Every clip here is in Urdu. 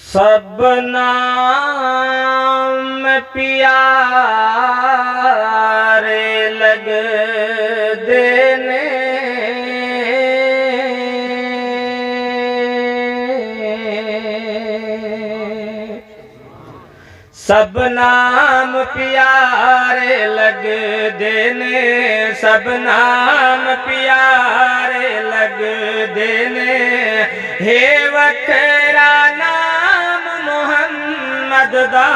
سب نام پیارے لگ دینے سب نام پیارے لگ دینے سب نام پیارے لگ دینے ہے وکھرا نام محمد دا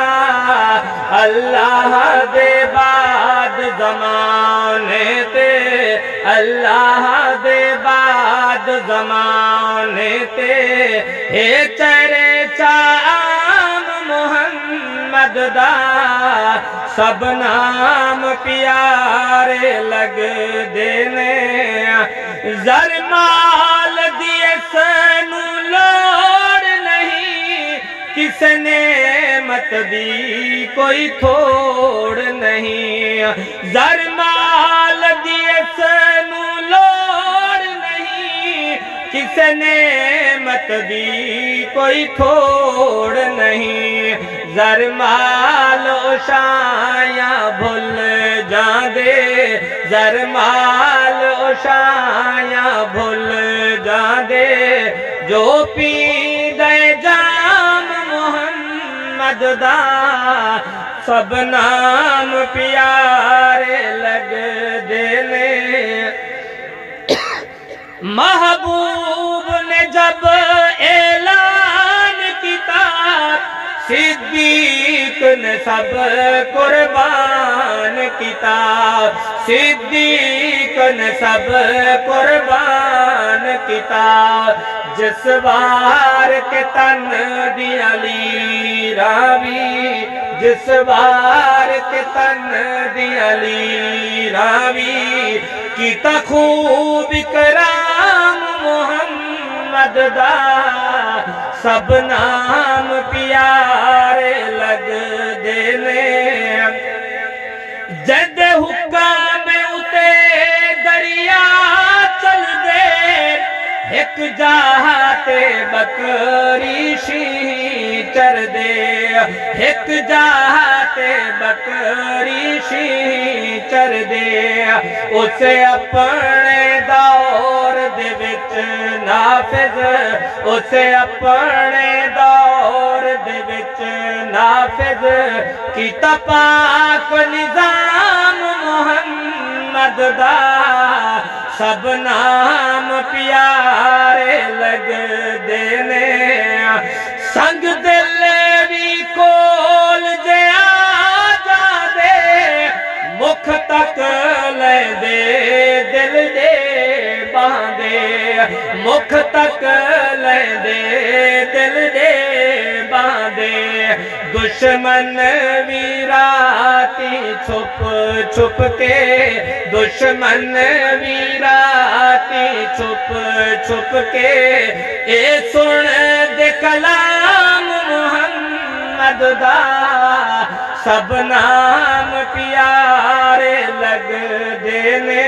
اللہ دے بعد زمانے تے اللہ دے بعد زمانے تے ہے چرچا محمد دا سب نام پیارے لگ دینے زر مال دی سنو لوڑ نہیں کس نعمت دی کوئی تھوڑ نہیں زر مال دی سنو لوڑ نہیں کس نعمت دی کوئی تھوڑ نہیں زر مال شایاں بھول جاندے زر مال شایاں بھول جاندے جو پی دے جام محمد دا سب نام پیارے لگ دینے محبوب نے جب اعلان کتاب صدیق نے سب قربان کتاب صدیق نے سب قربان کتاب جس بار کے تن دی علی راوی جس بار کے تن دی علی راوی کیتا خوب کرام محمد دا سب نام پیارے لگ دینے جد حکام اتے دریا چل دے ایک جاہتے بکری شی چر دے ایک جاہتے بکری شی چر دے اسے اپنے دور دے وچ نافذ اسے اپنے دور دے وچ نافذ کیتا پاک نظام محمد دا سب نام پیارے لگ دینے سنگ دل بھی کول جے آ جا دے مکھ تک لے دے دل دے باندے مکھ تک لے دے دل دے باندے دشمن ویراتی چھپ چھپ کے دشمن ویراتی چھپ چھپ کے اے سن دے کلام محمد دا سب نام پیارے لگ دینے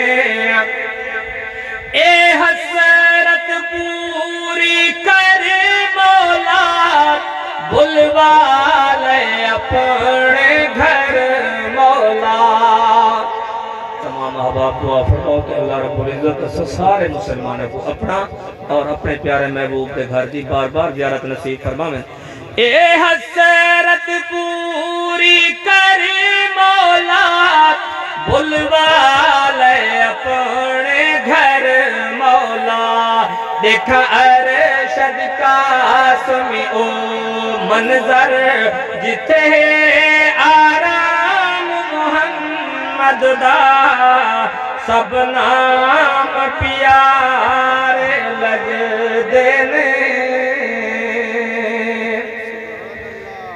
اے حسرت پوری کر مولا بلوا لے اپنے گھر مولا تمام احباب دعا فرماؤ کہ اللہ رب العزت سارے مسلمانوں کو اپنا اور اپنے پیارے محبوب کے گھر دی بار بار زیارت نصیب فرمائیں اے حسرت پوری کر مولا بلوا لے اپنے گھر مولا دیکھا ارشد کا سمی او منظر جتے آرام محمد دا سب نام پیارے لگ دینے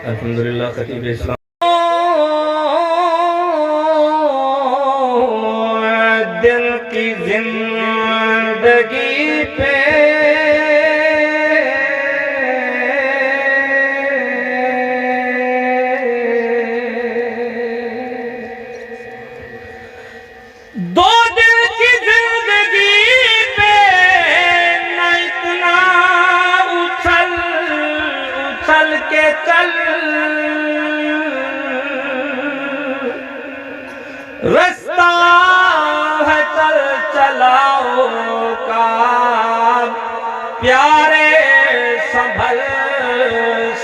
الحمدللہ خطیب اسلام دل کی زندگی پہ دو دل کی زندگی پہ نہ اتنا اچھل چل کے چل رستہ ہے چل چلاؤ کا پیارے سنبھل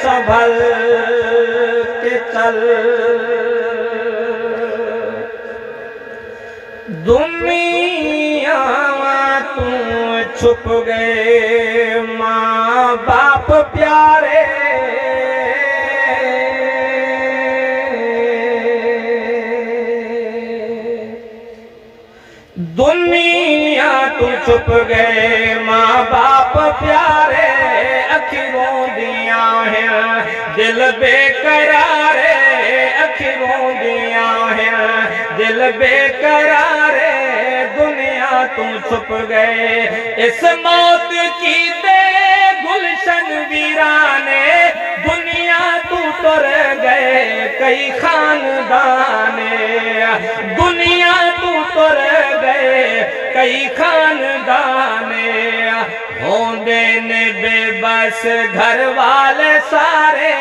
سنبھل کے چل دنیا تو چھپ گئے ماں باپ پیارے دنیا تو چھپ گئے ماں باپ پیارے اکھیوں دیاں ہیں دل بے قرارے اکھیوں دیاں ہیں دل بے قرارے دنیا تو چھپ گئے اس موت کی دے گلشن ویرانے دنیا تو ٹر گئے کئی خاندانے دنیا تو ٹر گئے کئی خاندانے ہوں دینے بے بس گھر والے سارے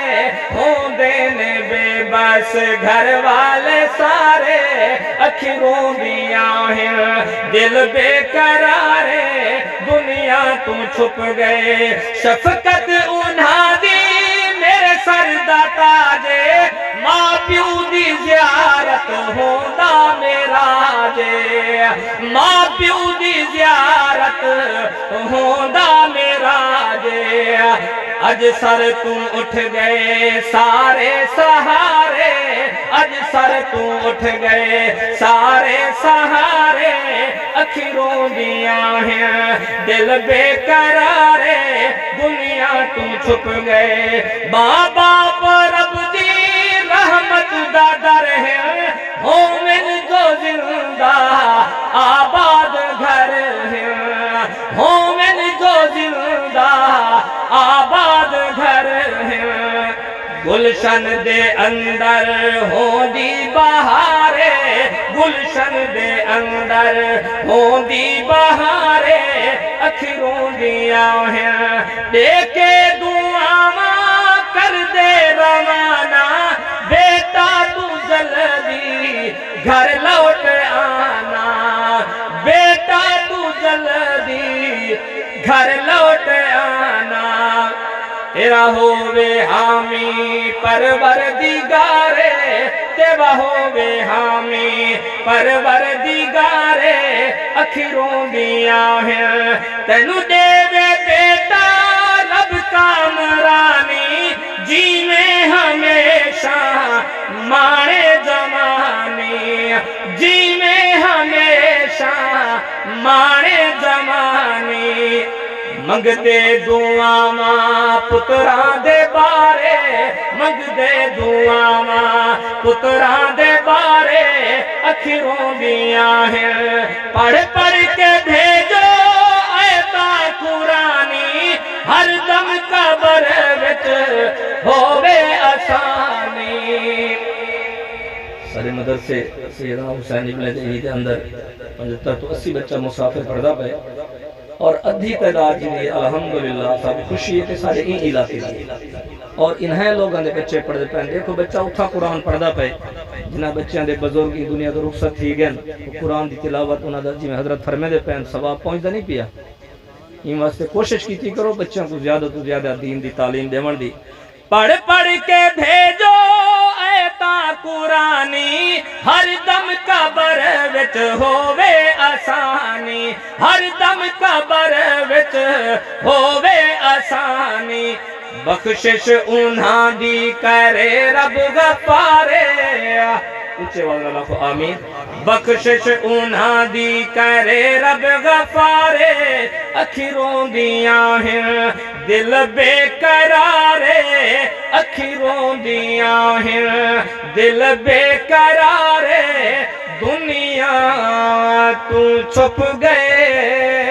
ہوں دینے بے بس گھر والے سارے اکھیوں دیاں ہیں دل بے قرارے دنیا تو چھپ گئے شفقت انہاں دی میرے سر دا تاجے ماں پیو دی زیارت ہوندا میرا جے ماں پیو دی زیارت ہوندا میرا جے اج سر تو اٹھ گئے سارے سہارے اج سر تو اٹھ گئے سارے سہارے اکھیوں دیاں ہیں دل بے قرارے دنیا تو چھپ گئے ماں باپ رب دی رحمت دا در ہے مومن جو زندہ آباد گھر ہے مومن جو زندہ آباد گھر ہے گلشن دے اندر ہوندی بہارے گلشن دے اندر ہوندی بہارے اکھیوں دیاں ہیں دیکھے دعاواں کر دے روانہ بیٹا تو جلدی گھر لوٹ آنا بیٹا تو جلدی گھر لوٹ آنا تیرا ہووے حامی پروردگارے تیرا ہووے حامی پروردگارے اکھیوں دیاں ہیں تینو دے وے بیٹا رب کامرانی جیویں ہمیشہ مانے زمانی جیویں ہمیشہ مانے زمانی منگدے دعا ماں پتران دے بارے منگدے دعا ماں پتران دے بارے اکھیوں دیاں ہیں پڑھ پڑھ کے بھیجو آیتاں قرآنی ہر دم قبر وچ ہووے آسانی سارے مدرسے سیدنا حسین ابن علی دے اندر 75 تو 80 بچہ مسافر پڑھدا پے اور ادھی تعداد جنہیں الحمدللہ سب خوشی ہے کہ سارے این علاقے دی اور انہیں لوگاں دے بچے پڑھدے پہن دیکھو بچہ اٹھا قرآن پڑھدا پہ جنہ بچیاں دے بزرگ کی دنیا تو رخصت تھی گئن قرآن دی تلاوت انہاں دا جی میں حضرت فرمے دے پہن ثواب پہنچدا نہیں پیا ان واسطے کوشش کیتی کرو بچوں کو زیادہ تو زیادہ دین دی تعلیم دیون دی پڑھ پڑھ کے بھیجو آیتاں قرآنی ہر دم قبر وچ ہووے آسانی ہر دم قبر وچ ہووے آسانی بخشش انہاں دی کرے رب غفارے اچھے والا لکھو آمین بخشش انہاں دی کرے رب غفارے اکھیوں دیاں ہیں دل بے قرارے اکھیوں دیاں ہیں دل بے قرارے دنیا تو چھپ گئے